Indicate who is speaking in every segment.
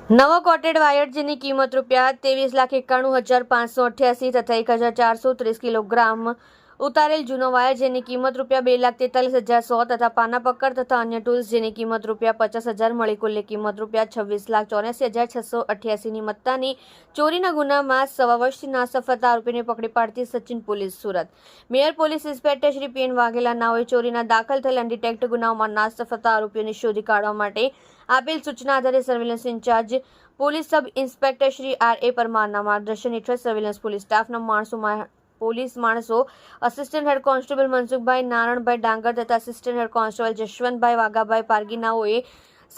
Speaker 1: નવો coated wire જેની કિંમત ₹23,91,588 તથા 1,430 કિલોગ્રામ ઉતારેલ જૂનો વાયર જેની કિંમત ₹2,43,100 તથા પાના પકડ તથા અન્ય ટૂલ્સ જેની કિંમત ₹50,000 મળી કુલ કિંમત ₹26,84,688 ની મત્તાની ચોરીના ગુનામાં 1.5 વર્ષથી નાસફરતા આરોપીને પકડી પાડતી સચિન પોલીસ સુરત. મેયર પોલીસ ઇન્સ્પેક્ટર શ્રી પી.એન. વાઘેલા નાઓએ ચોરીના દાખલ થયેલ અનડિટેક્ટ ગુનાઓમાં નાસફરતા આરોપીઓને શોધી કાઢવા માટે આપેલ સૂચના આધારે surveillance incharge police sub inspector Shri આર.એ. પરમારના માર્ગદર્શન હેઠળ સર્વેલન્સ પોલીસ સ્ટાફના પોલીસ માણસો assistant head constable Mansukhbhai Naranbhai Dangar તથા assistant head constable Jashvantbhai Vaghabhai પારગીનાઓએ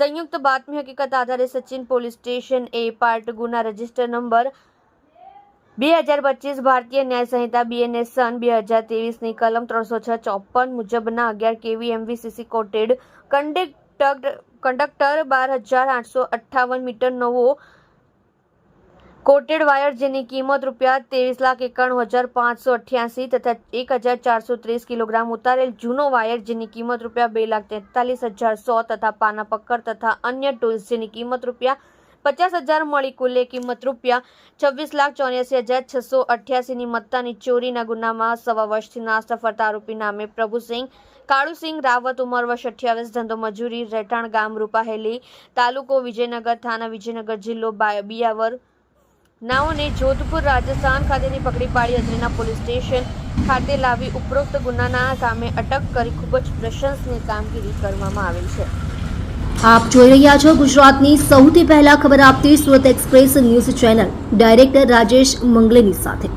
Speaker 1: સંયુક્ત બાતમી હકીકત આધારે Sachin police station A part ગુના રજિસ્ટર નંબર 2025 ભારતીય ન્યાય સંહિતા BNS સન 2023 ની કલમ 306-54 મુજબના 11 kV MVCC coated conductor 12,858 metre નવો કોટેડ વાયર જેની કિંમત ₹23,91,588 તથા 1,430 કિલોગ્રામ ઉતારેલ જૂનો વાયર જેની કિંમત ₹2,43,100 તથા પાના પકડ તથા અન્ય ટૂલ્સ જેની કિંમત ₹50,000 મળી કુલ કિંમત ₹26,84,688 ની મત્તાની ચોરીના ગુનામાં 1.5 વર્ષથી નાસફરતા આરોપી નામે પ્રભુસિંહ કાળુસિંહ રાવત ઉંમર વર્ષ 28 ધંધો મજૂરી રહેઠાણ ગામ રૂપાહેલી તાલુકો વિજયનગર થાના વિજયનગર જિલ્લો બિયાવર નાઓને જોધપુર રાજસ્થાન ખાતેથી પકડી પાડી અત્રેના પોલીસ સ્ટેશન ખાતે લાવી ઉપરોક્ત ગુનાના કામે અટક કરી ખૂબ જ પ્રશંસનીય કામગીરી કરવામાં આવેલ છે.
Speaker 2: આપ જોઈ રહ્યા છો ગુજરાતની સૌથી પહેલા ખબર આપતી Surat express news channel director Rajesh મંગલેની સાથે.